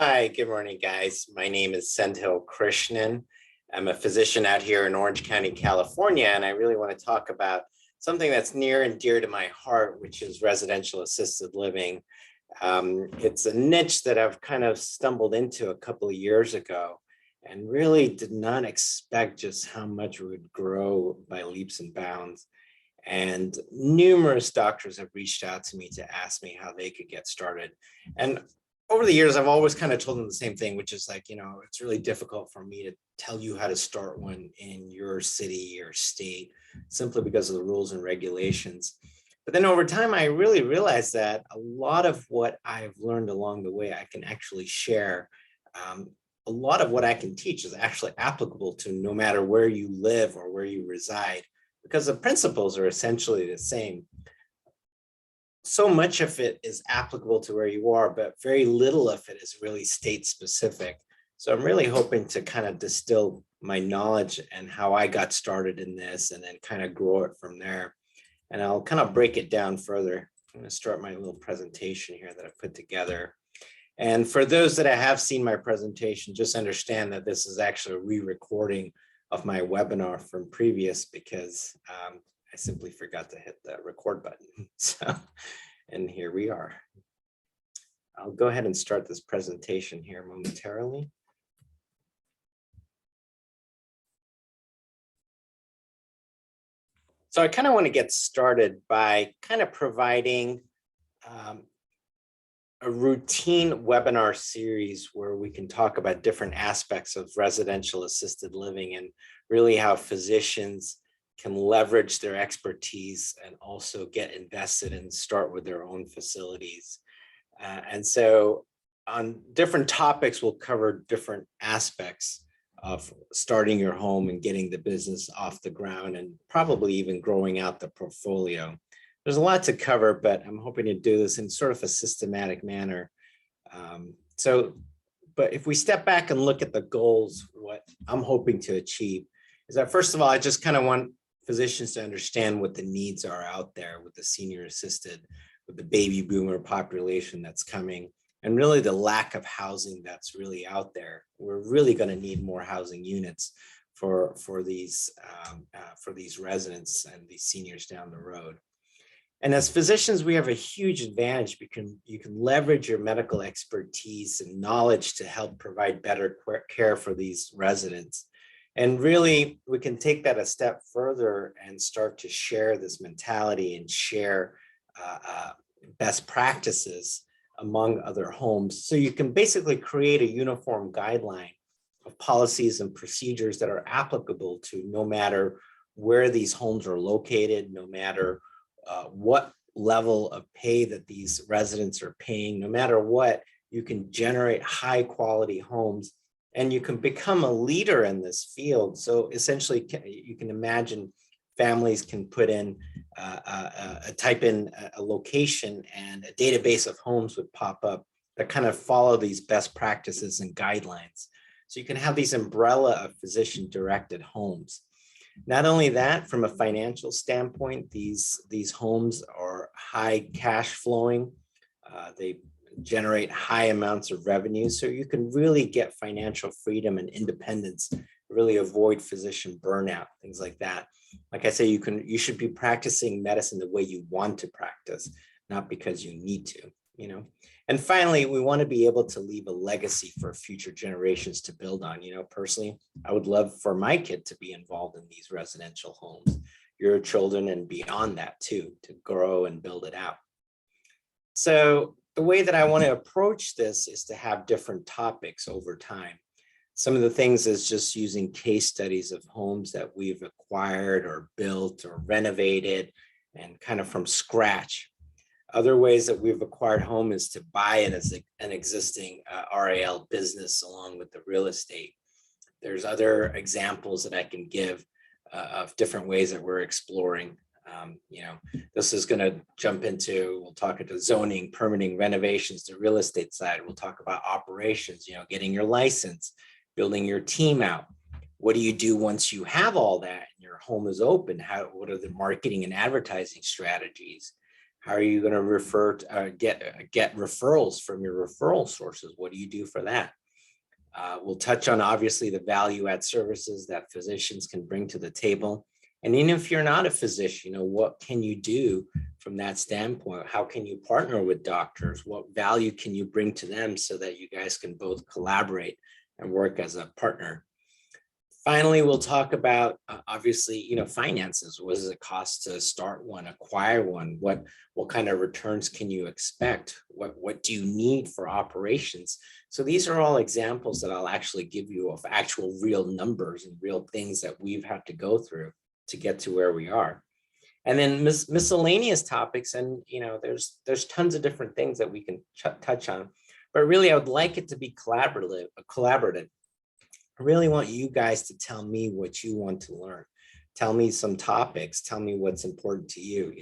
Hi, good morning, guys. My name is Senthil Krishnan. I'm a physician out here in Orange County, California, and I really want to talk about something that's near and dear to my heart, which is residential assisted living. It's a niche that I've kind of stumbled into a couple of years ago and really did not expect just how much it would grow by leaps and bounds. And numerous doctors have reached out to me to ask me how they could get started. And over the years, I've always kind of told them the same thing, which is like, it's really difficult for me to tell you how to start one in your city or state simply because of the rules and regulations. But then over time, I really realized that a lot of what I've learned along the way, I can actually share. A lot of what I can teach is actually applicable to no matter where you live or where you reside, because the principles are essentially the same. So much of it is applicable to where you are, but very little of it is really state specific. So I'm really hoping to kind of distill my knowledge and how I got started in this and then kind of grow it from there. And I'll kind of break it down further. I'm going to start my little presentation here that I put together. And for those that have seen my presentation, just understand that this is actually a re-recording of my webinar from previous because I simply forgot to hit the record button. So, and here we are. I'll go ahead and start this presentation here momentarily. So I kind of want to get started by kind of providing a routine webinar series where we can talk about different aspects of residential assisted living and really how physicians can leverage their expertise and also get invested and start with their own facilities. And so on different topics, we'll cover different aspects of starting your home and getting the business off the ground and probably even growing out the portfolio. There's a lot to cover, but I'm hoping to do this in sort of a systematic manner. But if we step back and look at the goals, what I'm hoping to achieve is that, first of all, I just kind of want physicians to understand what the needs are out there with the senior assisted, with the baby boomer population that's coming, and really the lack of housing that's really out there. We're really going to need more housing units for these residents and these seniors down the road. And as physicians, we have a huge advantage because you can leverage your medical expertise and knowledge to help provide better care for these residents. And really, we can take that a step further and start to share this mentality and share best practices among other homes. So you can basically create a uniform guideline of policies and procedures that are applicable to no matter where these homes are located, no matter what level of pay that these residents are paying. No matter what, you can generate high quality homes and you can become a leader in this field. So essentially, you can imagine families can put in, type in a location and a database of homes would pop up that kind of follow these best practices and guidelines. So you can have these umbrella of physician directed homes. Not only that, from a financial standpoint, these homes are high cash flowing. They generate high amounts of revenue. So you can really get financial freedom and independence, really avoid physician burnout, things like that. Like I say, you should be practicing medicine the way you want to practice, not because you need to, And finally, we want to be able to leave a legacy for future generations to build on. Personally, I would love for my kid to be involved in these residential homes, your children, and beyond that too, to grow and build it out. So the way that I want to approach this is to have different topics over time. Some of the things is just using case studies of homes that we've acquired or built or renovated and kind of from scratch. Other ways that we've acquired home is to buy it as an existing RAL business along with the real estate. There's other examples that I can give of different ways that we're exploring. This is going to jump into, we'll talk into zoning, permitting, renovations, the real estate side. We'll talk about operations, getting your license, building your team out. What do you do once you have all that and your home is open? What are the marketing and advertising strategies? How are you going to refer to, get referrals from your referral sources? What do you do for that? We'll touch on obviously the value add services that physicians can bring to the table. And even if you're not a physician, what can you do from that standpoint? How can you partner with doctors? What value can you bring to them so that you guys can both collaborate and work as a partner? Finally, we'll talk about obviously, finances. What does it cost to start one, acquire one? What kind of returns can you expect? What do you need for operations? So these are all examples that I'll actually give you of actual real numbers and real things that we've had to go through to get to where we are. And then miscellaneous topics, and there's tons of different things that we can touch on, but really I would like it to be collaborative. I really want you guys to tell me what you want to learn. Tell me some topics. Tell me what's important to you.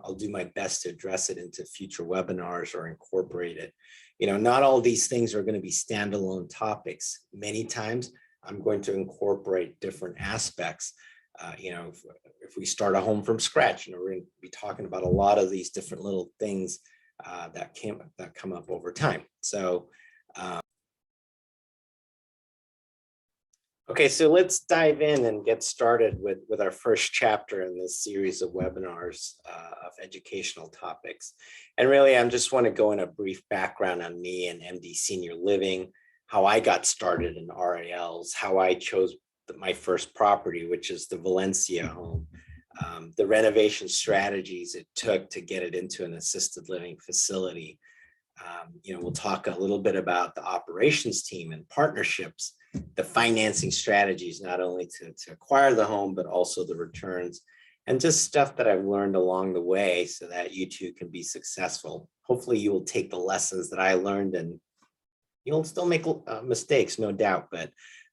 I'll do my best to address it into future webinars or incorporate it. Not all these things are going to be standalone topics. Many times I'm going to incorporate different aspects. If we start a home from scratch, we're going to be talking about a lot of these different little things that come up over time. So. Okay, so let's dive in and get started with our first chapter in this series of webinars of educational topics. And really, I just want to go in a brief background on me and MD Senior Living, how I got started in RALs, how I chose my first property, which is the Valencia home, the renovation strategies it took to get it into an assisted living facility. We'll talk a little bit about the operations team and partnerships, the financing strategies, not only to acquire the home, but also the returns, and just stuff that I've learned along the way so that you too can be successful. Hopefully you will take the lessons that I learned, and you'll still make mistakes, no doubt, but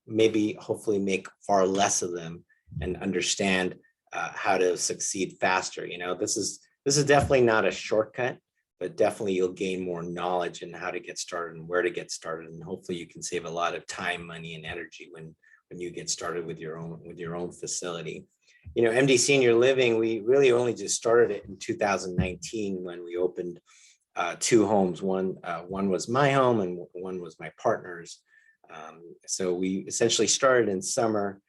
maybe hopefully make far less of them and understand how to succeed faster. This is definitely not a shortcut, but definitely you'll gain more knowledge in how to get started and where to get started. And hopefully you can save a lot of time, money, and energy when you get started with your own facility. MD Senior Living, we really only just started it in 2019 when we opened 2 homes. One was my home and one was my partner's. So we essentially started in summer,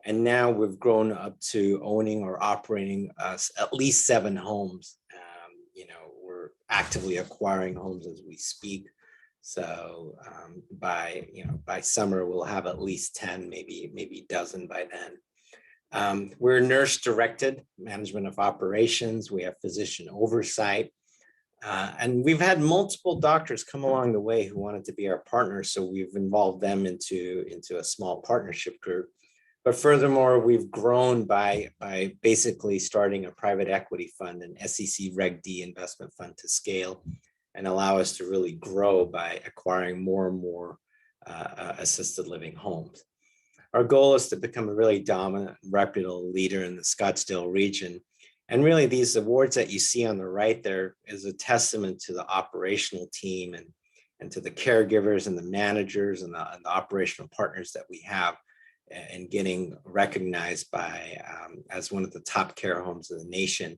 and now we've grown up to owning or operating at least 7 homes. We're actively acquiring homes as we speak. So by summer, we'll have at least 10, maybe a dozen by then. We're nurse directed management of operations. We have physician oversight. And we've had multiple doctors come along the way who wanted to be our partners. So we've involved them into a small partnership group. But furthermore, we've grown by basically starting a private equity fund, an SEC Reg D investment fund, to scale and allow us to really grow by acquiring more and more assisted living homes. Our goal is to become a really dominant, reputable leader in the Scottsdale region. And really, these awards that you see on the right there is a testament to the operational team and to the caregivers and the managers and the operational partners that we have, and getting recognized by as one of the top care homes in the nation.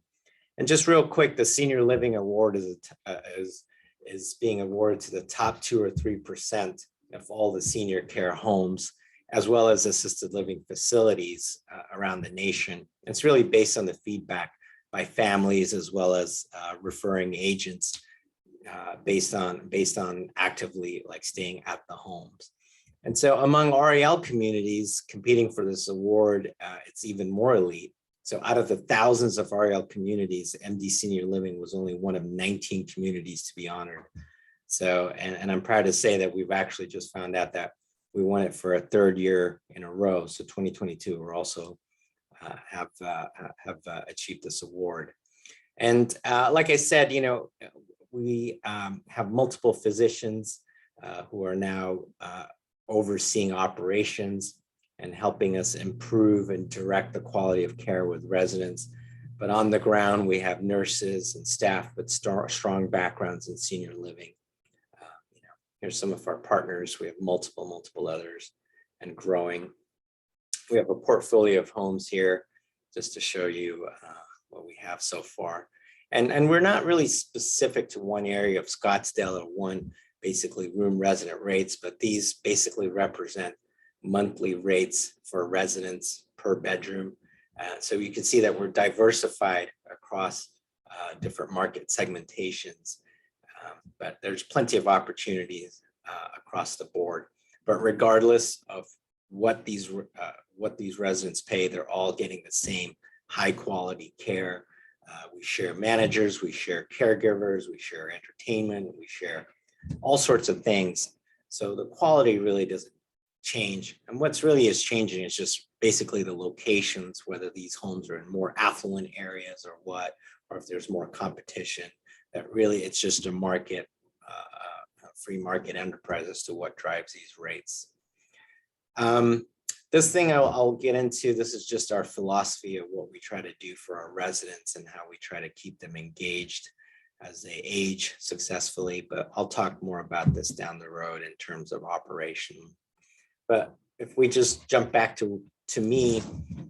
And just real quick, the Senior Living Award is being awarded to the top 2 or 3% of all the senior care homes, as well as assisted living facilities around the nation. It's really based on the feedback by families as well as referring agents, based on actively staying at the homes. And so among REL communities competing for this award, it's even more elite. So out of the thousands of REL communities, MD Senior Living was only one of 19 communities to be honored. So, and I'm proud to say that we've actually just found out that we won it for a 3rd year in a row. So 2022, we're also have achieved this award. And like I said, we have multiple physicians who are now overseeing operations and helping us improve and direct the quality of care with residents. But on the ground, we have nurses and staff with strong backgrounds in senior living. Here's some of our partners. We have multiple others and growing. We have a portfolio of homes here just to show you what we have so far. And we're not really specific to one area of Scottsdale or one basically room resident rates, but these basically represent monthly rates for residents per bedroom. So you can see that we're diversified across different market segmentations, but there's plenty of opportunities across the board. But regardless of what these residents pay, they're all getting the same high quality care. We share managers, we share caregivers, we share entertainment, we share all sorts of things. So the quality really doesn't change. And what's really is changing is just basically the locations, whether these homes are in more affluent areas or what, or if there's more competition. That really, it's just a market, free market enterprise as to what drives these rates. This thing I'll get into, this is just our philosophy of what we try to do for our residents and how we try to keep them engaged as they age successfully, but I'll talk more about this down the road in terms of operation. But if we just jump back to me,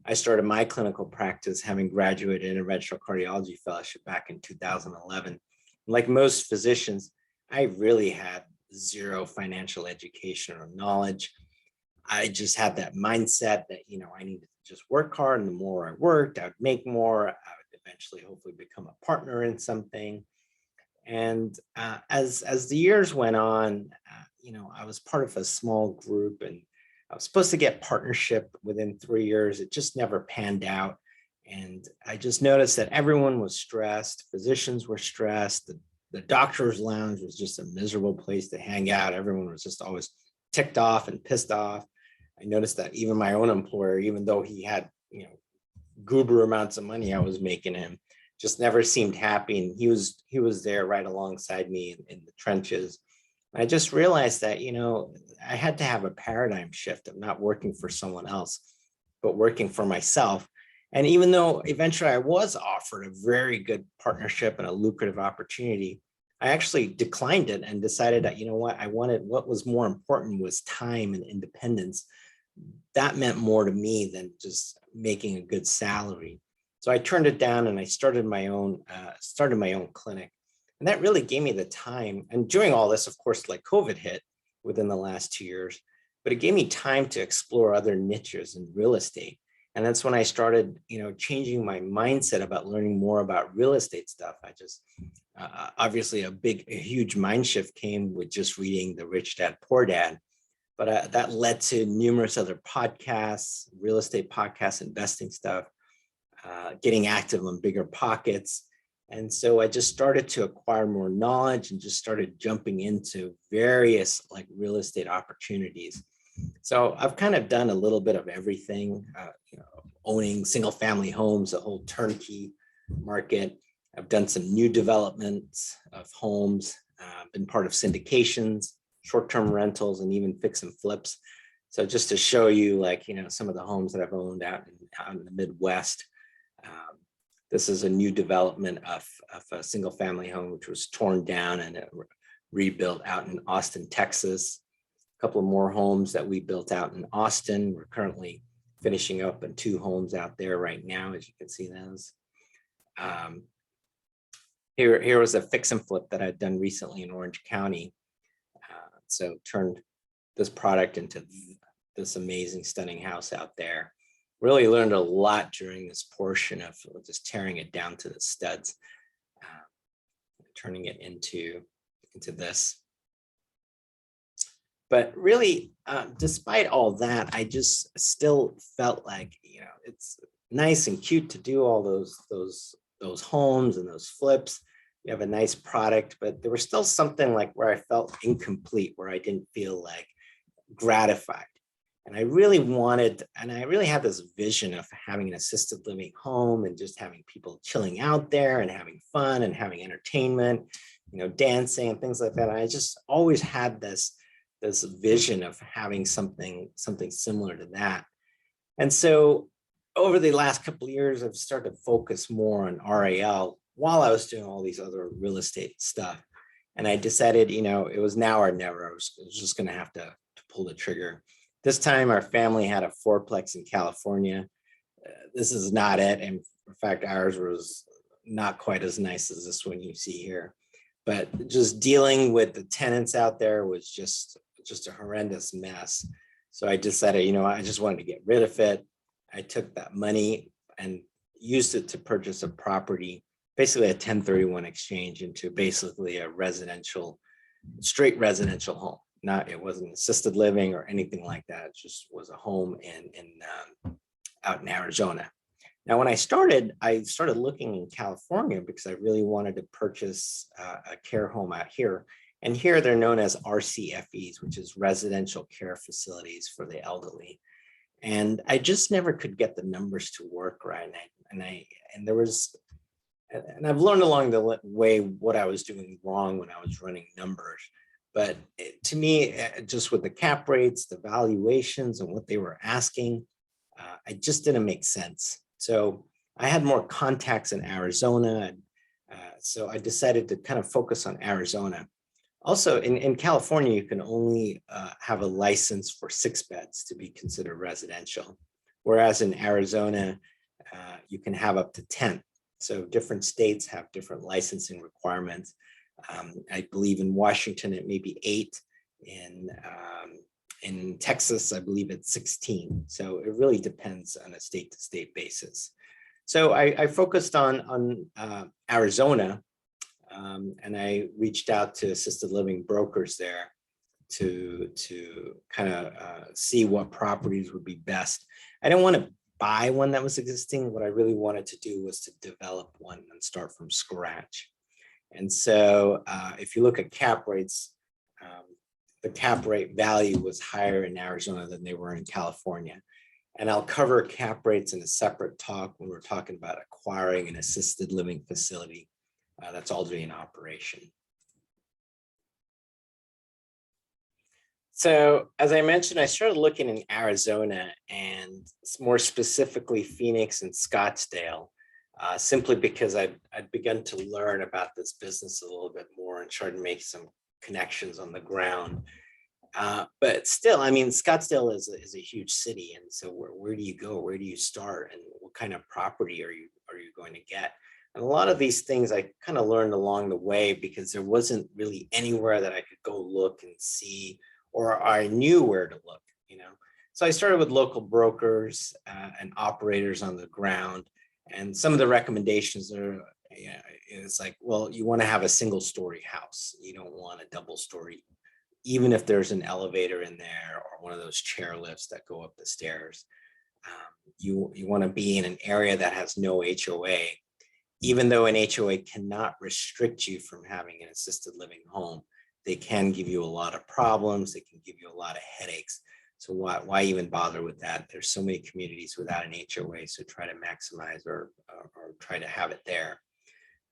I started my clinical practice having graduated interventional cardiology fellowship back in 2011. Like most physicians, I really had zero financial education or knowledge. I just had that mindset that, I needed to just work hard, and the more I worked, I would make more. I would eventually hopefully become a partner in something. And as the years went on, I was part of a small group, and I was supposed to get partnership within 3 years. It just never panned out. And I just noticed that everyone was stressed. Physicians were stressed. The doctor's lounge was just a miserable place to hang out. Everyone was just always ticked off and pissed off. I noticed that even my own employer, even though he had, goober amounts of money I was making him, just never seemed happy. And he was there right alongside me in the trenches. I just realized that, I had to have a paradigm shift of not working for someone else, but working for myself. And even though eventually I was offered a very good partnership and a lucrative opportunity, I actually declined it and decided that, what was more important was time and independence. That meant more to me than just making a good salary. So I turned it down and I started my own clinic. And that really gave me the time. And during all this, of course, like COVID hit within the last 2 years, but it gave me time to explore other niches in real estate. And that's when I started, changing my mindset about learning more about real estate stuff. I just, obviously a huge mind shift came with just reading The Rich Dad, Poor Dad. But that led to numerous other podcasts, real estate podcasts, investing stuff, getting active on Bigger Pockets. And so I just started to acquire more knowledge and just started jumping into various like real estate opportunities. So I've kind of done a little bit of everything, owning single family homes, a whole turnkey market. I've done some new developments of homes, been part of syndications, short-term rentals, and even fix and flips. So just to show you some of the homes that I've owned out in the Midwest. This is a new development of a single family home, which was torn down and rebuilt out in Austin, Texas. A couple of more homes that we built out in Austin. We're currently finishing up in 2 homes out there right now, as you can see those. Here was a fix and flip that I'd done recently in Orange County. So turned this product into this amazing, stunning house out there. Really learned a lot during this portion of just tearing it down to the studs, turning it into this. But really, despite all that, I just still felt like, it's nice and cute to do all those homes and those flips. You have a nice product, but there was still something like where I felt incomplete, where I didn't feel like gratified. And I really had this vision of having an assisted living home and just having people chilling out there and having fun and having entertainment, dancing and things like that. And I just always had this vision of having something similar to that. And so over the last couple of years, I've started to focus more on RAL while I was doing all these other real estate stuff. And I decided, it was now or never. I was just going to have to pull the trigger. This time, our family had a fourplex in California. This is not it. And in fact, ours was not quite as nice as this one you see here. But just dealing with the tenants out there was just a horrendous mess. So I decided, you know, I just wanted to get rid of it. I took that money and used it to purchase a property, basically a 1031 exchange into basically a residential, straight residential home. It wasn't assisted living or anything like that. It just was a home out in Arizona. Now, when I started looking in California because I really wanted to purchase a care home out here. And here they're known as RCFEs, which is residential care facilities for the elderly. And I just never could get the numbers to work right. And I've learned along the way what I was doing wrong when I was running numbers. But to me, just with the cap rates, the valuations, and what they were asking, it just didn't make sense. So I had more contacts in Arizona. And so I decided to kind of focus on Arizona. Also, in California, you can only have a license for 6 beds to be considered residential. Whereas in Arizona, you can have up to 10. So different states have different licensing requirements. I believe in Washington, it may be 8. In Texas, I believe it's 16. So it really depends on a state-to-state basis. So I focused on Arizona, and I reached out to assisted living brokers there to kind of see what properties would be best. I didn't want to buy one that was existing. What I really wanted to do was to develop one and start from scratch. And so if you look at cap rates, the cap rate value was higher in Arizona than they were in California. And I'll cover cap rates in a separate talk when we're talking about acquiring an assisted living facility that's already in operation. So as I mentioned, I started looking in Arizona and more specifically Phoenix and Scottsdale, simply because I'd begun to learn about this business a little bit more and started making some connections on the ground. But still, I mean, Scottsdale is a huge city. And so where do you go? Where do you start? And what kind of property are you going to get? And a lot of these things I kind of learned along the way because there wasn't really anywhere that I could go look and see, or I knew where to look, you know. So I started with local brokers and operators on the ground. And some of the recommendations are, it's like, well, you want to have a single story house. You don't want a double story, even if there's an elevator in there or one of those chair lifts that go up the stairs. You want to be in an area that has no HOA, even though an HOA cannot restrict you from having an assisted living home. They can give you a lot of problems. They can give you a lot of headaches. So why even bother with that? There's so many communities without an HOA, so try to maximize or try to have it there.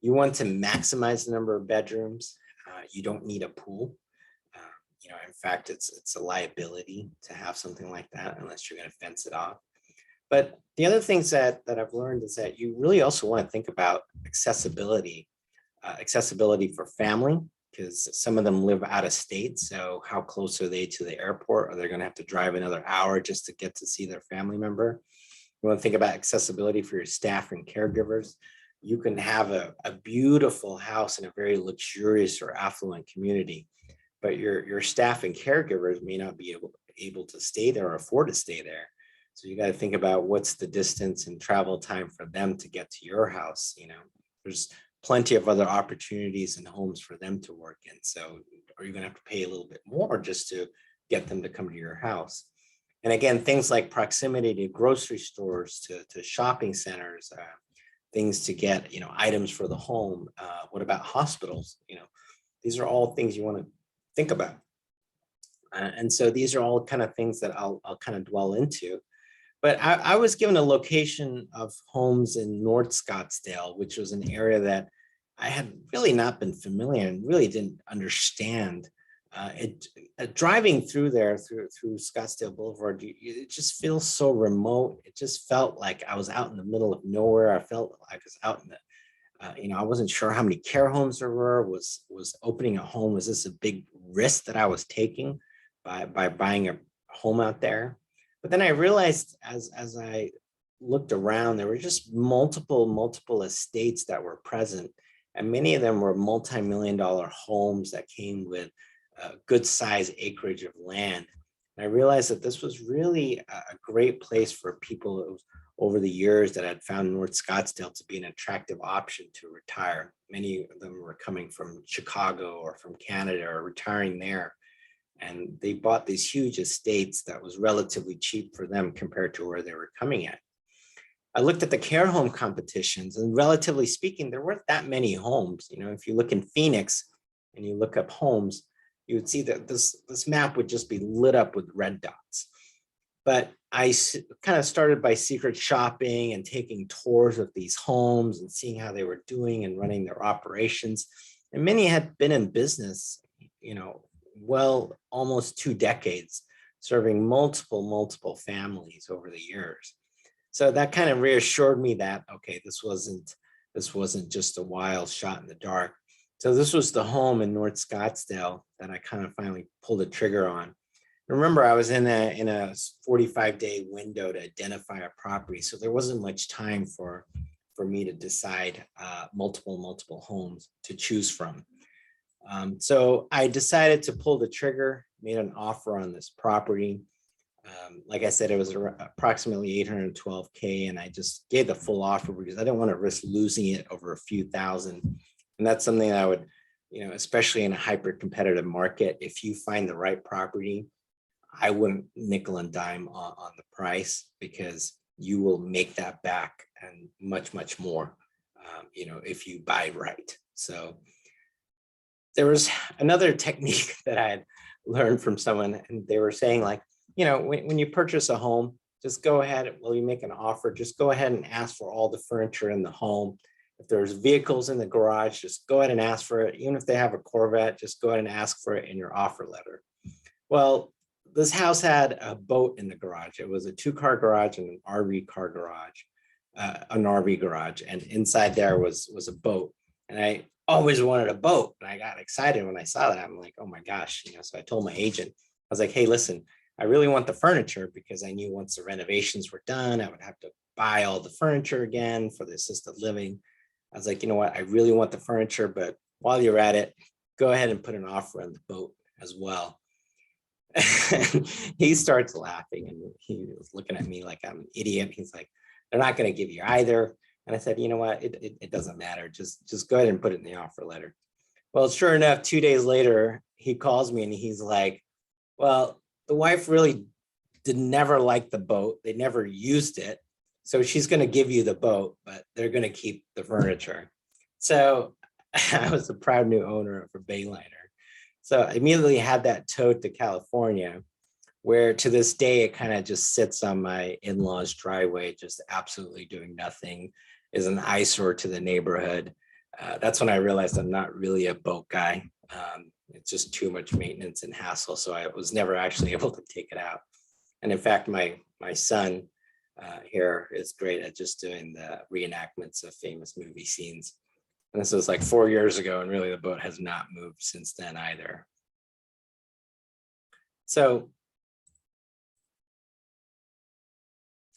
You want to maximize the number of bedrooms. You don't need a pool. In fact, it's a liability to have something like that unless you're going to fence it off. But the other things that I've learned is that you really also want to think about accessibility, accessibility for family, because some of them live out of state. So how close are they to the airport? Are they going to have to drive another hour just to get to see their family member? You want to think about accessibility for your staff and caregivers. You can have a beautiful house in a very luxurious or affluent community, but your staff and caregivers may not be able to stay there or afford to stay there. So you got to think about what's the distance and travel time for them to get to your house. There's plenty of other opportunities and homes for them to work in. So are you going to have to pay a little bit more just to get them to come to your house? And again, things like proximity to grocery stores, to shopping centers, things to get, items for the home. What about hospitals? These are all things you want to think about. And so these are all kind of things that I'll kind of dwell into. But I was given a location of homes in North Scottsdale, which was an area that I had really not been familiar and really didn't understand. Driving through there, through Scottsdale Boulevard, it just feels so remote. It just felt like I was out in the middle of nowhere. I felt like I was out in the, I wasn't sure how many care homes there were. Was opening a home, was this a big risk that I was taking by buying a home out there? But then I realized as I looked around, there were just multiple estates that were present. And many of them were multi-million-dollar homes that came with good size acreage of land. And I realized that this was really a great place for people over the years that had found North Scottsdale to be an attractive option to retire. Many of them were coming from Chicago or from Canada or retiring there. And they bought these huge estates that was relatively cheap for them compared to where they were coming at. I looked at the care home competitions, and relatively speaking, there weren't that many homes. You know, if you look in Phoenix and you look up homes, you would see that this map would just be lit up with red dots. But I kind of started by secret shopping and taking tours of these homes and seeing how they were doing and running their operations. And many had been in business, you know, well, almost 2 decades, serving multiple families over the years. So that kind of reassured me that, okay, this wasn't just a wild shot in the dark. So this was the home in North Scottsdale that I kind of finally pulled the trigger on. Remember, I was in a 45-day window to identify a property, so there wasn't much time for me to decide multiple homes to choose from. So I decided to pull the trigger, made an offer on this property. Like I said, it was approximately $812K, and I just gave the full offer because I didn't want to risk losing it over a few thousand. And that's something that I would, you know, especially in a hyper competitive market, if you find the right property, I wouldn't nickel and dime on the price, because you will make that back and much more, you know, if you buy right. So there was another technique that I had learned from someone, and they were saying, like, you know, when you purchase a home, just go ahead, while you make an offer, just go ahead and ask for all the furniture in the home. If there's vehicles in the garage, just go ahead and ask for it. Even if they have a Corvette, just go ahead and ask for it in your offer letter. Well, this house had a boat in the garage. It was a 2-car garage and an RV car garage, an RV garage. And inside there was a boat. And I always wanted a boat. And I got excited when I saw that. I'm like, oh my gosh, you know, so I told my agent, I was like, hey, listen, I really want the furniture, because I knew once the renovations were done, I would have to buy all the furniture again for the assisted living. I was like, you know what, I really want the furniture, but while you're at it, go ahead and put an offer on the boat as well. He starts laughing, and he was looking at me like I'm an idiot. He's like, they're not going to give you either. And I said, you know what, it doesn't matter. Just go ahead and put it in the offer letter. Well, sure enough, 2 days later, he calls me and he's like, well, the wife really never liked the boat. They never used it. So she's going to give you the boat, but they're going to keep the furniture. So I was a proud new owner of a Bayliner. So I immediately had that towed to California, where to this day, it kind of just sits on my in-laws' driveway, just absolutely doing nothing, is an eyesore to the neighborhood. That's when I realized I'm not really a boat guy. It's just too much maintenance and hassle. So I was never actually able to take it out. And in fact, my son here is great at just doing the reenactments of famous movie scenes. And this was like 4 years ago, and really the boat has not moved since then either. So,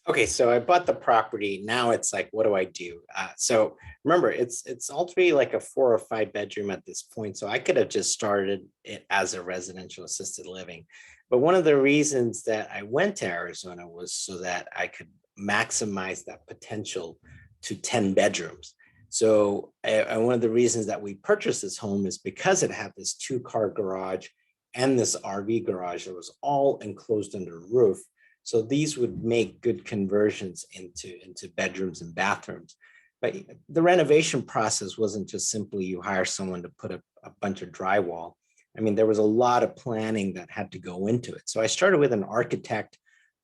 okay, so I bought the property. Now it's like, what do I do? So remember, it's ultimately like a 4 or 5 bedroom at this point. So I could have just started it as a residential assisted living. But one of the reasons that I went to Arizona was so that I could maximize that potential to 10 bedrooms. So one of the reasons that we purchased this home is because it had this 2-car garage and this RV garage that was all enclosed under a roof. So these would make good conversions into bedrooms and bathrooms. But the renovation process wasn't just simply you hire someone to put a bunch of drywall. I mean, there was a lot of planning that had to go into it. So I started with an architect,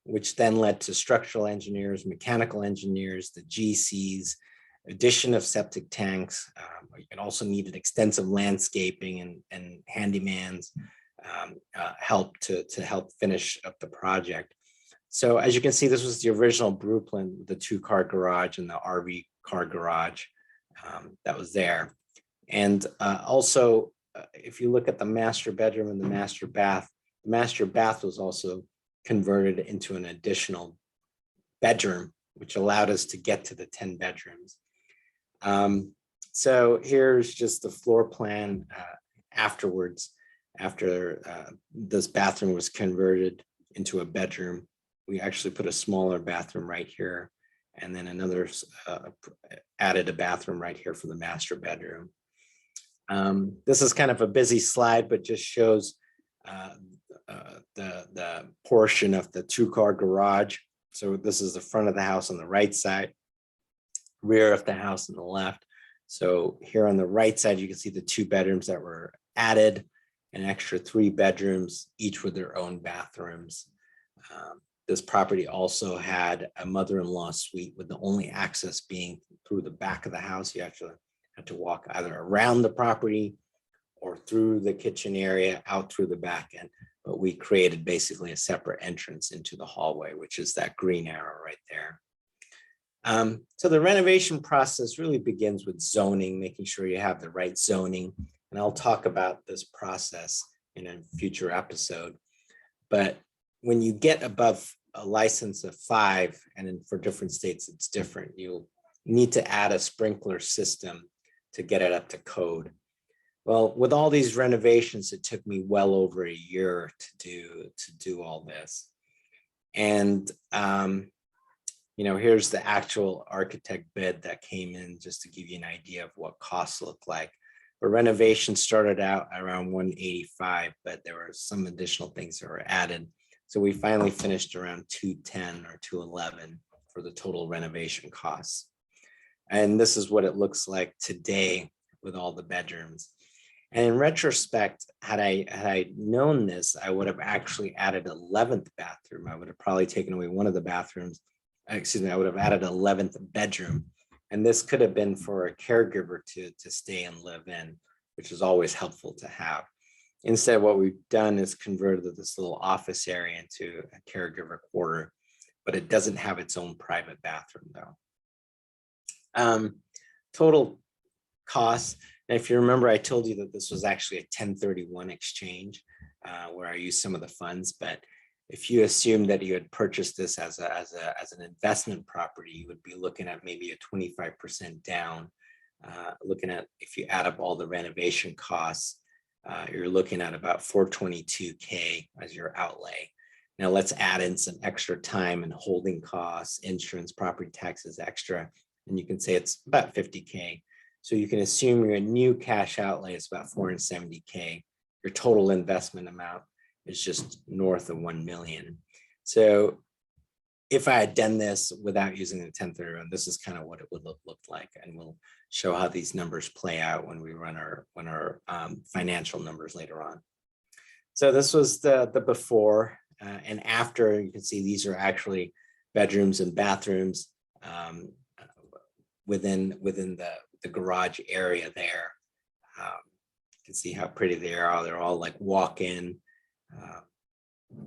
which then led to structural engineers, mechanical engineers, the GCs, addition of septic tanks. It also needed extensive landscaping and handyman's help to help finish up the project. So as you can see, this was the original blueprint, the 2-car garage and the RV car garage that was there. And also, if you look at the master bedroom and the master bath was also converted into an additional bedroom which allowed us to get to the 10 bedrooms. So here's just the floor plan afterwards, after this bathroom was converted into a bedroom. We actually put a smaller bathroom right here, and then another added a bathroom right here for the master bedroom. This is kind of a busy slide, but just shows the portion of the 2-car garage. So this is the front of the house on the right side, rear of the house on the left. So here on the right side, you can see the 2 bedrooms that were added, an extra 3 bedrooms, each with their own bathrooms. This property also had a mother-in-law suite, with the only access being through the back of the house. You actually had to walk either around the property or through the kitchen area, out through the back end. But we created basically a separate entrance into the hallway, which is that green arrow right there. So the renovation process really begins with zoning, making sure you have the right zoning. And I'll talk about this process in a future episode. But when you get above a license of 5, and then for different states, it's different, you need to add a sprinkler system to get it up to code. Well, with all these renovations, it took me well over a year to do all this. And, you know, here's the actual architect bid that came in, just to give you an idea of what costs look like. The renovation started out around 185, but there were some additional things that were added. So we finally finished around 210 or 211 for the total renovation costs. And this is what it looks like today with all the bedrooms. And in retrospect, had I known this, I would have actually added 11th bathroom. I would have probably taken away one of the bathrooms. Excuse me, I would have added 11th bedroom. And this could have been for a caregiver to stay and live in, which is always helpful to have. Instead, what we've done is converted this little office area into a caregiver quarter, but it doesn't have its own private bathroom though. Total costs. And if you remember, I told you that this was actually a 1031 exchange where I used some of the funds. But if you assume that you had purchased this as an investment property, you would be looking at maybe a 25% down. Looking at, if you add up all the renovation costs, you're looking at about $422K as your outlay. Now let's add in some extra time and holding costs, insurance, property taxes extra, and you can say it's about 50K. So you can assume your new cash outlay is about 470K. Your total investment amount is just north of 1 million. So if I had done this without using the 1031, this is kind of what it would look like. And we'll show how these numbers play out when we run our financial numbers later on. So this was the before and after. You can see these are actually bedrooms and bathrooms within the garage area there. You can see how pretty they are. They're all like walk-in.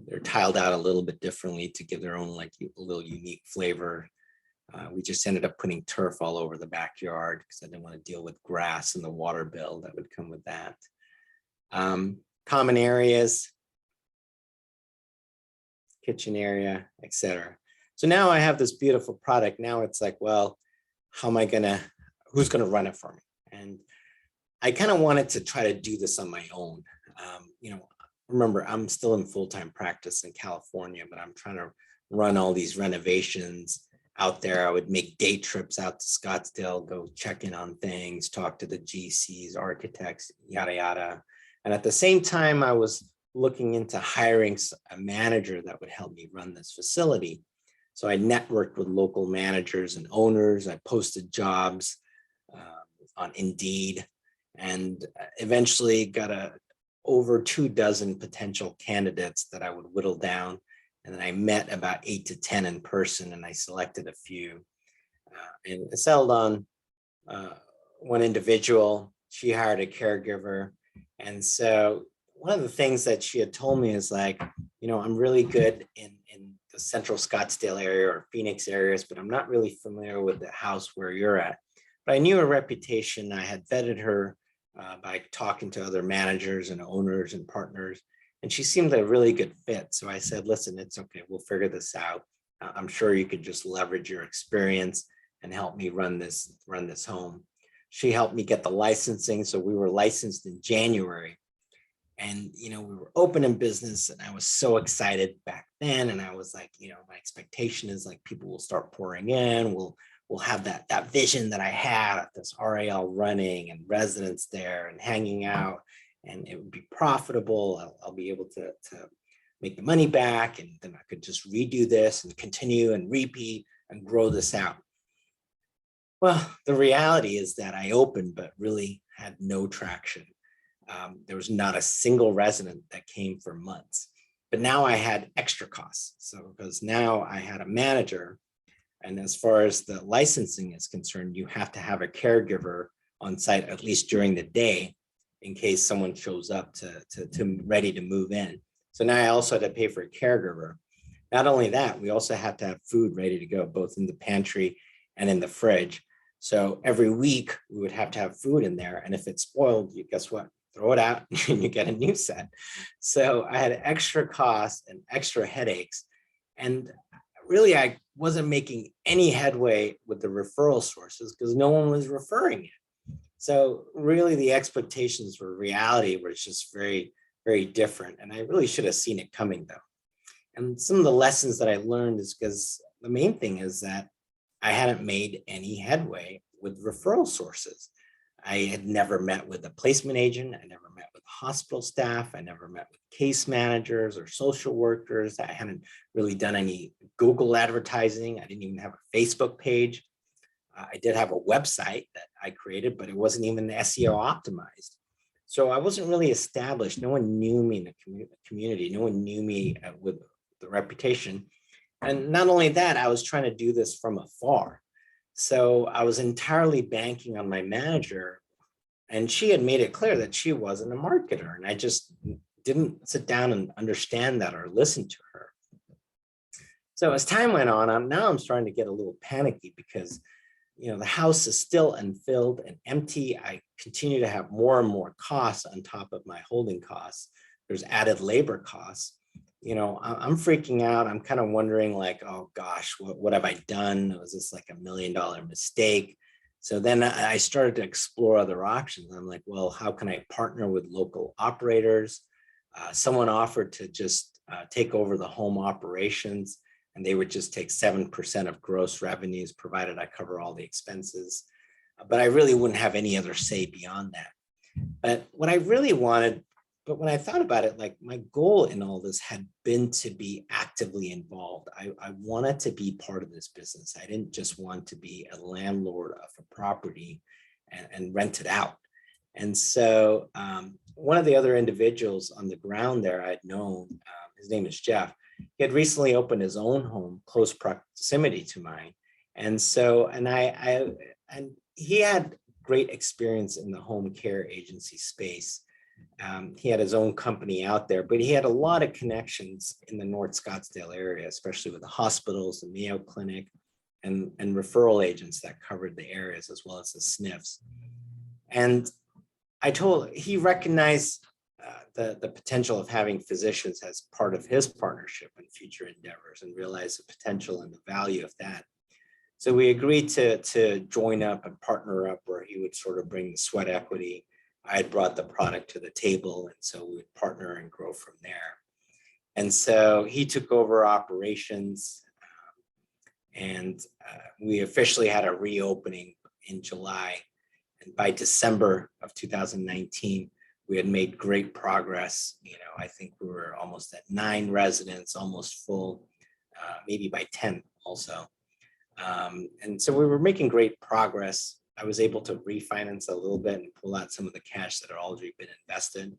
They're tiled out a little bit differently to give their own like a little unique flavor. We just ended up putting turf all over the backyard because I didn't want to deal with grass and the water bill that would come with that. Common areas, kitchen area, etc. So now I have this beautiful product. Now it's like, well, who's gonna run it for me? And I kind of wanted to try to do this on my own. You know, remember, I'm still in full-time practice in California, but I'm trying to run all these renovations out there. I would make day trips out to Scottsdale, go check in on things, talk to the GCs, architects, yada, yada. And at the same time, I was looking into hiring a manager that would help me run this facility. So I networked with local managers and owners. I posted jobs on Indeed, and eventually got over 24 potential candidates that I would whittle down. And then I met about 8 to 10 in person, and I selected a few. And I settled on one individual. She hired a caregiver. And so one of the things that she had told me is like, you know, I'm really good in the central Scottsdale area or Phoenix areas, but I'm not really familiar with the house where you're at. But I knew her reputation. I had vetted her by talking to other managers and owners and partners, and she seemed a really good fit. So I said, listen, it's okay, we'll figure this out. I'm sure you could just leverage your experience and help me run this home. She helped me get the licensing. So we were licensed in January. And, we were open in business and I was so excited back then. And I was like, my expectation is like people will start pouring in. We'll have that vision that I had, this RAL running and residents there and hanging out, and it would be profitable. I'll be able to make the money back, and then I could just redo this and continue and repeat and grow this out. Well, the reality is that I opened, but really had no traction. There was not a single resident that came for months, but now I had extra costs. So because now I had a manager, and as far as the licensing is concerned, you have to have a caregiver on site at least during the day in case someone shows up to ready to move in. So now I also had to pay for a caregiver. Not only that, we also had to have food ready to go, both in the pantry and in the fridge. So every week we would have to have food in there. And if it's spoiled, guess what? Throw it out and you get a new set. So I had extra costs and extra headaches. And really, I wasn't making any headway with the referral sources because no one was referring it. So really the expectations for reality were just very, very different. And I really should have seen it coming though. And some of the lessons that I learned is because the main thing is that I hadn't made any headway with referral sources. I had never met with a placement agent. I never met with hospital staff. I never met with case managers or social workers. I hadn't really done any Google advertising. I didn't even have a Facebook page. I did have a website that I created, but it wasn't even SEO optimized. So I wasn't really established. No one knew me in the community. No one knew me with the reputation. And not only that, I was trying to do this from afar. So I was entirely banking on my manager, and she had made it clear that she wasn't a marketer. And I just didn't sit down and understand that or listen to her. So as time went on, now I'm starting to get a little panicky because, the house is still unfilled and empty. I continue to have more and more costs on top of my holding costs. There's added labor costs. I'm freaking out. I'm kind of wondering like, oh gosh, what have I done? Was this like $1 million mistake? So then I started to explore other options. I'm like, well, how can I partner with local operators? Someone offered to just take over the home operations, and they would just take 7% of gross revenues, provided I cover all the expenses. But I really wouldn't have any other say beyond that. But what I really wanted, but when I thought about it, like my goal in all this had been to be actively involved. I wanted to be part of this business. I didn't just want to be a landlord of a property and rent it out. And so one of the other individuals on the ground there I'd known, his name is Jeff. He had recently opened his own home, close proximity to mine. And so, and he had great experience in the home care agency space. He had his own company out there, but he had a lot of connections in the North Scottsdale area, especially with the hospitals, the Mayo Clinic, and referral agents that covered the areas, as well as the SNFs. And he recognized the potential of having physicians as part of his partnership and future endeavors, and realized the potential and the value of that. So we agreed to join up and partner up, where he would sort of bring the sweat equity. I had brought the product to the table, and so we would partner and grow from there. And so he took over operations, and we officially had a reopening in July. And by December of 2019, we had made great progress. I think we were almost at 9 residents, almost full, maybe by 10 also. And so we were making great progress. I was able to refinance a little bit and pull out some of the cash that had already been invested,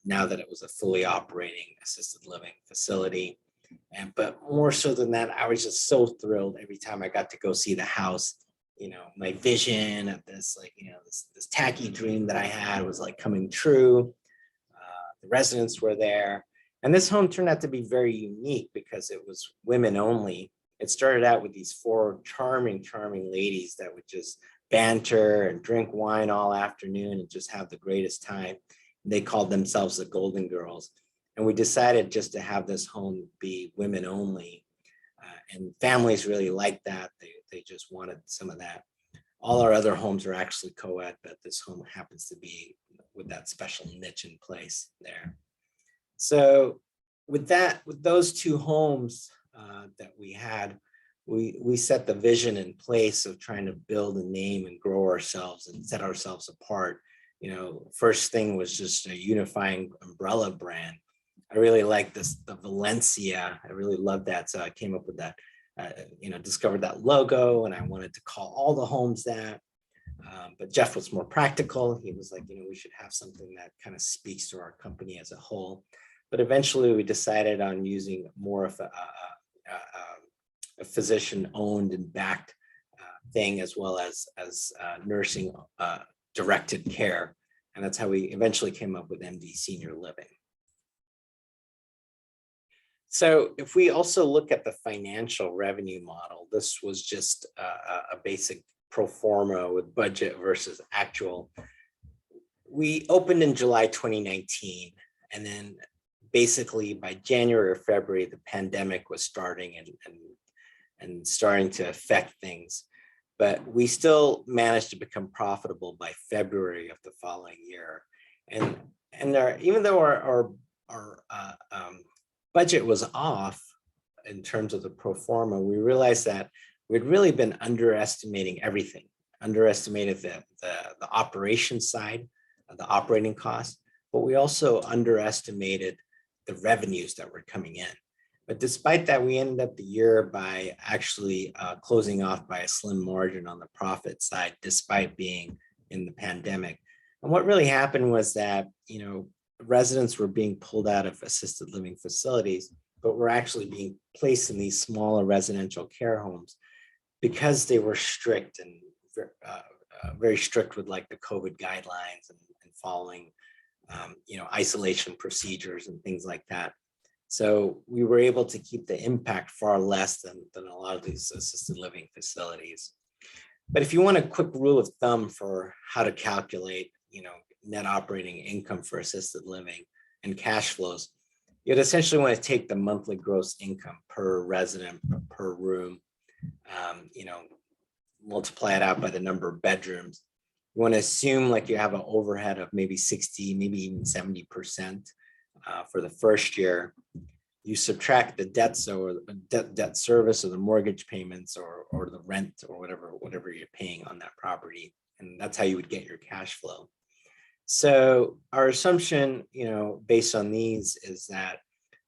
now that it was a fully operating assisted living facility. But more so than that, I was just so thrilled every time I got to go see the house. My vision of this, this tacky dream that I had was like coming true. The residents were there. And this home turned out to be very unique because it was women only. It started out with these 4 charming, charming ladies that would just banter and drink wine all afternoon and just have the greatest time. They called themselves the Golden Girls. And we decided just to have this home be women only. And families really like that. They just wanted some of that. All our other homes are actually co-ed, but this home happens to be with that special niche in place there. So with those two homes that we had, we set the vision in place of trying to build a name and grow ourselves and set ourselves apart. You know, first thing was just a unifying umbrella brand. I really like the Valencia. I really love that. So I came up with that, discovered that logo, and I wanted to call all the homes that. But Jeff was more practical. He was like, we should have something that kind of speaks to our company as a whole. But eventually we decided on using more of a physician-owned and backed thing, as well as nursing directed care. And that's how we eventually came up with MD Senior Living. So if we also look at the financial revenue model, this was just a basic pro forma with budget versus actual. We opened in July 2019, and then basically by January or February, the pandemic was starting and starting to affect things. But we still managed to become profitable by February of the following year. And even though our budget was off in terms of the pro forma, we realized that we'd really been underestimating everything. Underestimated the operation side of the operating costs, but we also underestimated the revenues that were coming in. But despite that, we ended up the year by actually closing off by a slim margin on the profit side, despite being in the pandemic. And what really happened was that, residents were being pulled out of assisted living facilities, but were actually being placed in these smaller residential care homes because they were strict and very strict with like the COVID guidelines and following, isolation procedures and things like that. So we were able to keep the impact far less than a lot of these assisted living facilities. But if you want a quick rule of thumb for how to calculate, net operating income for assisted living and cash flows, you'd essentially want to take the monthly gross income per resident per room, multiply it out by the number of bedrooms. You want to assume like you have an overhead of maybe 60, maybe even 70% for the first year. You subtract the debts or debt service or the mortgage payments or the rent or whatever you're paying on that property. And that's how you would get your cash flow. So our assumption, based on these is that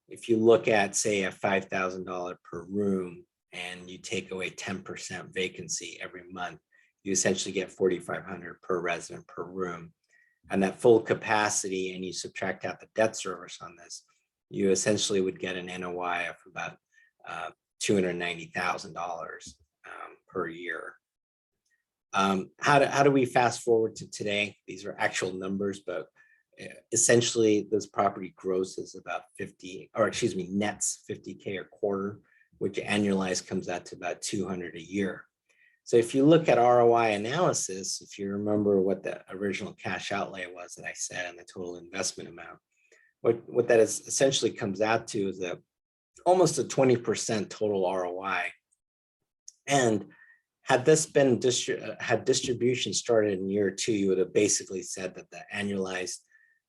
if you look at, say, a $5,000 per room and you take away 10% vacancy every month, you essentially get $4,500 per resident per room. And that full capacity, and you subtract out the debt service on this, you essentially would get an NOI of about $290,000 per year. How do we fast forward to today? These are actual numbers, but essentially this property grosses about nets 50K a quarter, which annualized comes out to about 200 a year. So if you look at ROI analysis, if you remember what the original cash outlay was that I said and the total investment amount, what that is essentially comes out to is almost a 20% total ROI. And had this been had distribution started in year 2, you would have basically said that the annualized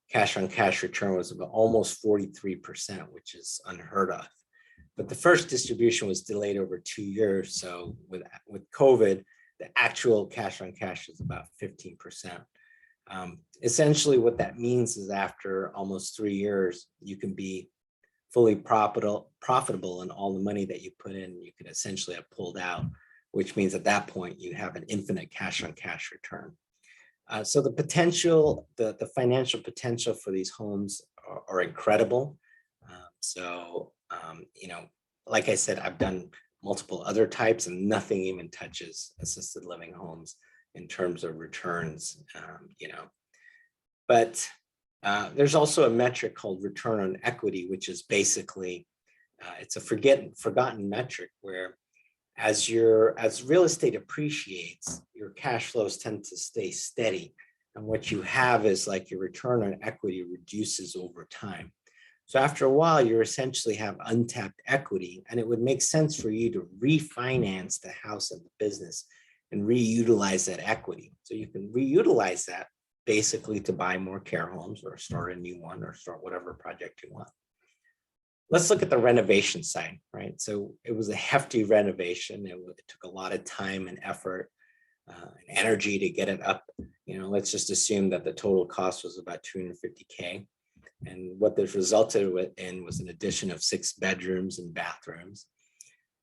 cash on cash return was about almost 43%, which is unheard of. But the first distribution was delayed over 2 years. So with COVID, the actual cash on cash is about 15%. Essentially what that means is after almost 3 years, you can be fully profitable and all the money that you put in, you can essentially have pulled out, which means at that point you have an infinite cash on cash return. So the potential, the financial potential for these homes are incredible. Like I said, I've done multiple other types and nothing even touches assisted living homes in terms of returns, But there's also a metric called return on equity, which is basically, it's a forgotten metric where as real estate appreciates, your cash flows tend to stay steady. And what you have is like your return on equity reduces over time. So after a while, you essentially have untapped equity, and it would make sense for you to refinance the house and the business and reutilize that equity. So you can reutilize that basically to buy more care homes or start a new one or start whatever project you want. Let's look at the renovation side, right? So it was a hefty renovation. It took a lot of time and effort and energy to get it up. Let's just assume that the total cost was about $250K. And what this resulted in was an addition of 6 bedrooms and bathrooms.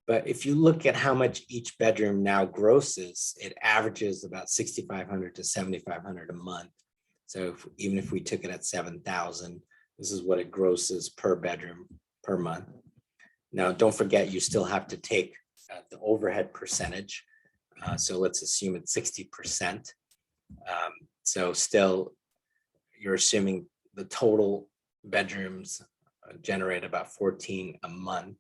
But if you look at how much each bedroom now grosses, it averages about $6,500 to $7,500 a month. So even if we took it at $7,000, this is what it grosses per bedroom per month. Now, don't forget, you still have to take the overhead percentage. So let's assume it's 60%. So still, you're assuming the total bedrooms generate about 14 a month.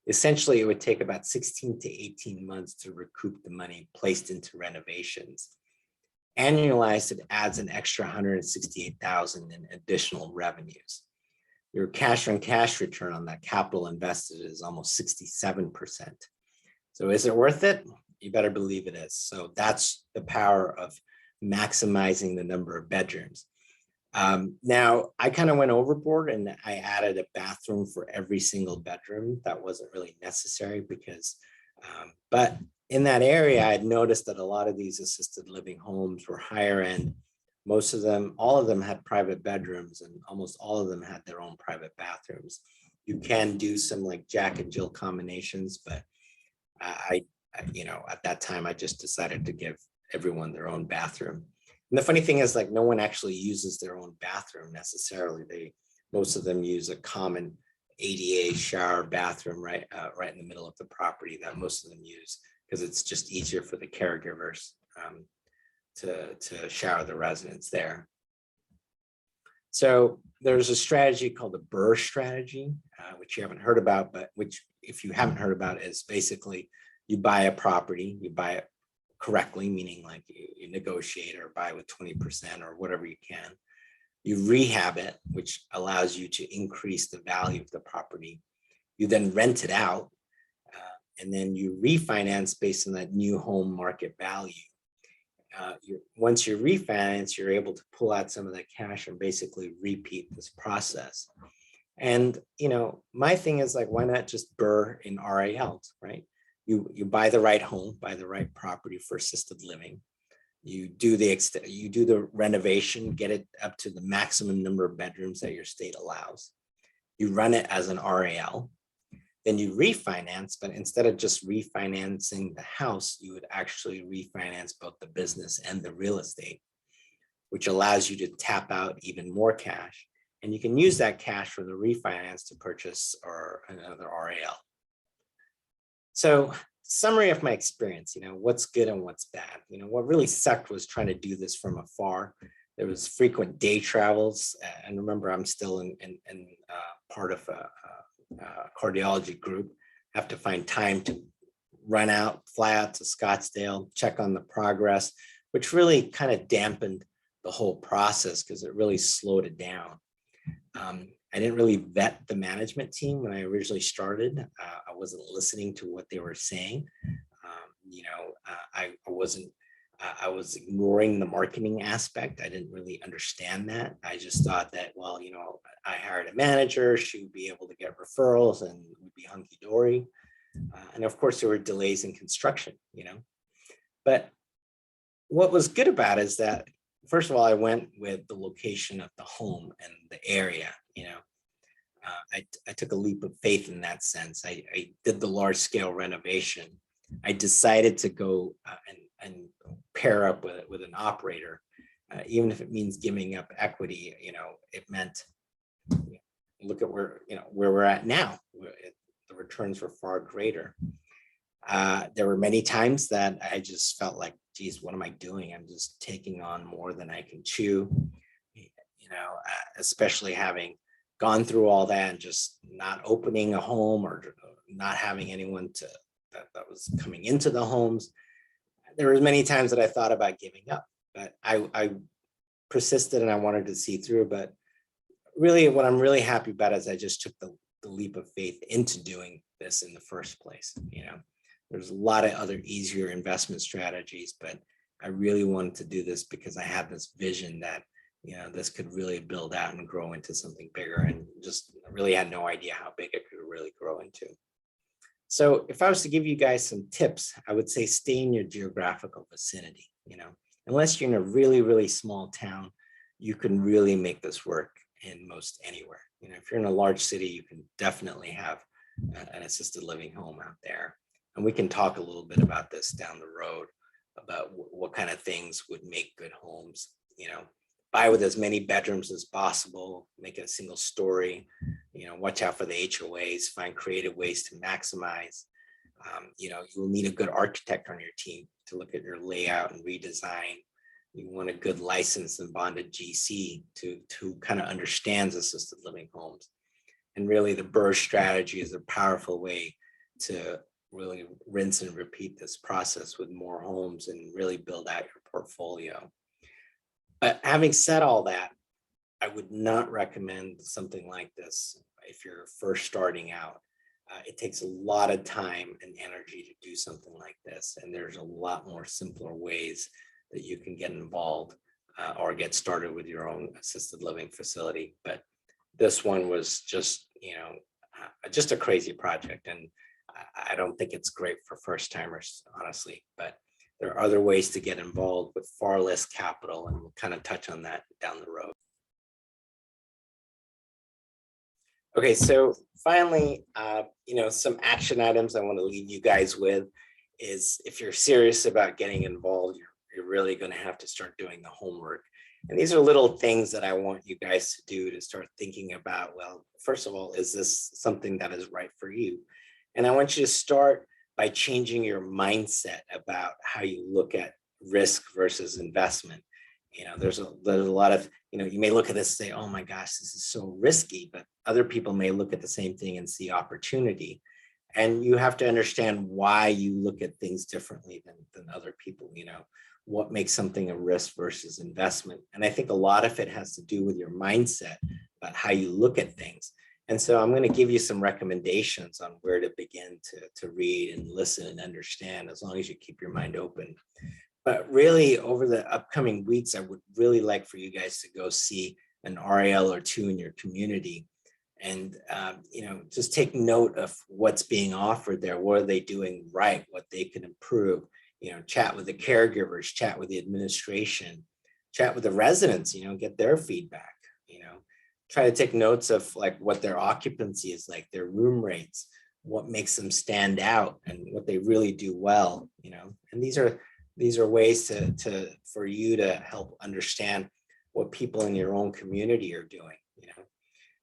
Essentially, it would take about 16 to 18 months to recoup the money placed into renovations. Annualized, it adds an extra $168,000 in additional revenues. Your cash on cash return on that capital invested is almost 67%. So is it worth it? You better believe it is. So that's the power of maximizing the number of bedrooms. Now, I kind of went overboard and I added a bathroom for every single bedroom. That wasn't really necessary because, but in that area, I had noticed that a lot of these assisted living homes were higher end. Most of them, all of them had private bedrooms and almost all of them had their own private bathrooms. You can do some like Jack and Jill combinations, but at that time, I just decided to give everyone their own bathroom. And the funny thing is, like, no one actually uses their own bathroom necessarily. Most of them use a common ADA shower bathroom right in the middle of the property that most of them use because it's just easier for the caregivers to shower the residents there. So there's a strategy called the BRRRR strategy, which you haven't heard about, but which, if you haven't heard about, is basically you buy a property, you buy it correctly, meaning like you negotiate or buy with 20% or whatever you can. You rehab it, which allows you to increase the value of the property. You then rent it out, and then you refinance based on that new home market value. Once you refinance, you're able to pull out some of that cash and basically repeat this process. And my thing is like, why not just BRRRR in RALs, right? You buy the right home, buy the right property for assisted living. You do the renovation, get it up to the maximum number of bedrooms that your state allows. You run it as an RAL. Then you refinance, but instead of just refinancing the house, you would actually refinance both the business and the real estate, which allows you to tap out even more cash. And you can use that cash for the refinance to purchase or another RAL. So, summary of my experience, what's good and what's bad. What really sucked was trying to do this from afar. There was frequent day travels. And remember, I'm still in part of a cardiology group. I have to find time to fly out to Scottsdale, check on the progress, which really kind of dampened the whole process because it really slowed it down. I didn't really vet the management team when I originally started. I wasn't listening to what they were saying. I was ignoring the marketing aspect. I didn't really understand that. I just thought that, well, I hired a manager, she would be able to get referrals and would be hunky-dory. And of course, there were delays in construction, But what was good about it is that, first of all, I went with the location of the home and the area, I took a leap of faith in that sense. I did the large scale renovation. I decided to go and pair up with an operator, even if it means giving up equity. It meant look at where we're at now. The returns were far greater. There were many times that I just felt like, geez, what am I doing? I'm just taking on more than I can chew. Especially having gone through all that and just not opening a home or not having anyone that was coming into the homes. There were many times that I thought about giving up, but I persisted and I wanted to see through. But really what I'm really happy about is I just took the leap of faith into doing this in the first place. There's a lot of other easier investment strategies, but I really wanted to do this because I had this vision that this could really build out and grow into something bigger, and just really had no idea how big it could really grow into. So if I was to give you guys some tips, I would say stay in your geographical vicinity. Unless you're in a really, really small town, you can really make this work in most anywhere. If you're in a large city, you can definitely have an assisted living home out there. And we can talk a little bit about this down the road, about what kind of things would make good homes. Buy with as many bedrooms as possible, make it a single story, watch out for the HOAs, find creative ways to maximize. You will need a good architect on your team to look at your layout and redesign. You want a good licensed and bonded GC to kind of understands assisted living homes. And really the BRRRR strategy is a powerful way to really rinse and repeat this process with more homes and really build out your portfolio. But having said all that, I would not recommend something like this if you're first starting out. It takes a lot of time and energy to do something like this. And there's a lot more simpler ways that you can get involved or get started with your own assisted living facility. But this one was just, just a crazy project. And I don't think it's great for first timers, honestly, but there are other ways to get involved with far less capital, and we'll kind of touch on that down the road. Okay, so finally, some action items I want to leave you guys with is, if you're serious about getting involved, you're really going to have to start doing the homework. And these are little things that I want you guys to do to start thinking about, well, first of all, is this something that is right for you? And I want you to start by changing your mindset about how you look at risk versus investment. There's a lot of, you may look at this and say, oh my gosh, this is so risky, but other people may look at the same thing and see opportunity. And you have to understand why you look at things differently than other people. What makes something a risk versus investment. And I think a lot of it has to do with your mindset about how you look at things. And so I'm going to give you some recommendations on where to begin to read and listen and understand, as long as you keep your mind open. But really, over the upcoming weeks, I would really like for you guys to go see an REL or two in your community, and just take note of what's being offered there. What are they doing right? What they can improve? Chat with the caregivers, chat with the administration, chat with the residents. Get their feedback. Try to take notes of like what their occupancy is like, their room rates, what makes them stand out, and what they really do well. And these are ways for you to help understand what people in your own community are doing.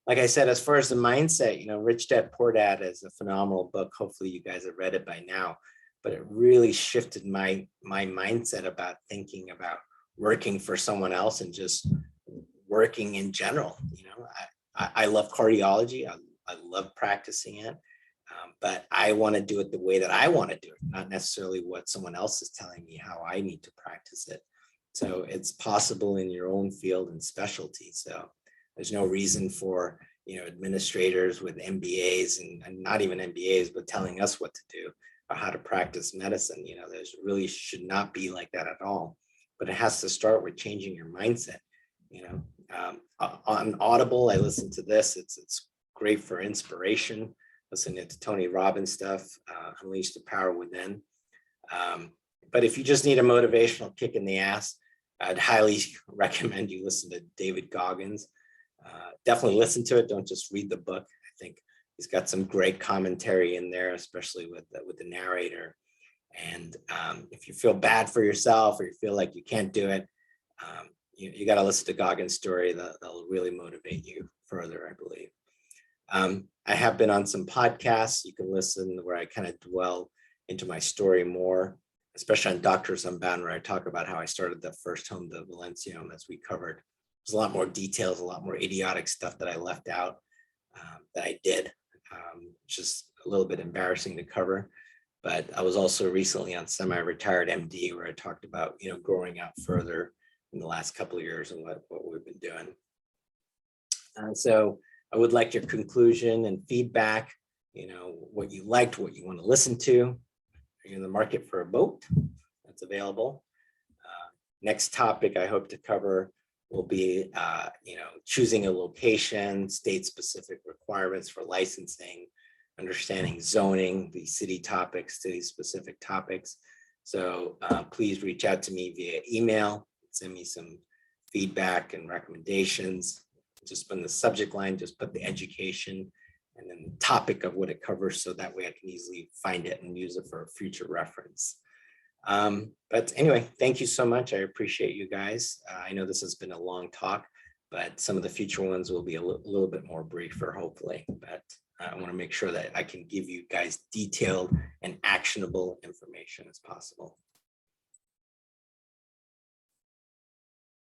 Like I said, as far as the mindset, Rich Dad Poor Dad is a phenomenal book. Hopefully you guys have read it by now, but it really shifted my mindset about thinking about working for someone else and just working in general. I love cardiology. I love practicing it, but I want to do it the way that I want to do it, not necessarily what someone else is telling me how I need to practice it. So it's possible in your own field and specialty. So there's no reason for, administrators with MBAs and not even MBAs, but telling us what to do or how to practice medicine. There's really should not be like that at all, but it has to start with changing your mindset. On Audible, I listen to this. It's great for inspiration. Listening to Tony Robbins stuff, Unleash the Power Within. But if you just need a motivational kick in the ass, I'd highly recommend you listen to David Goggins. Definitely listen to it. Don't just read the book. I think he's got some great commentary in there, especially with the narrator. And if you feel bad for yourself or you feel like you can't do it, you got to listen to Goggins' story. That'll really motivate you further, I believe. I have been on some podcasts you can listen where I kind of dwell into my story more, especially on Doctors Unbound, where I talk about how I started the first home, the Valencium, as we covered. There's a lot more details, a lot more idiotic stuff that I left out that I did, just a little bit embarrassing to cover. But I was also recently on Semi-Retired MD, where I talked about, growing out further in the last couple of years and what we've been doing. So I would like your conclusion and feedback, what you liked, what you want to listen to. Are you in the market for a boat? That's available. Next topic I hope to cover will be, choosing a location, state-specific requirements for licensing, understanding zoning, the city topics, city-specific topics. So please reach out to me via email, send me some feedback and recommendations. Just in the subject line, just put the education and then the topic of what it covers, so that way I can easily find it and use it for a future reference. But anyway, thank you so much. I appreciate you guys. I know this has been a long talk, but some of the future ones will be a little bit more briefer, hopefully. But I want to make sure that I can give you guys detailed and actionable information as possible.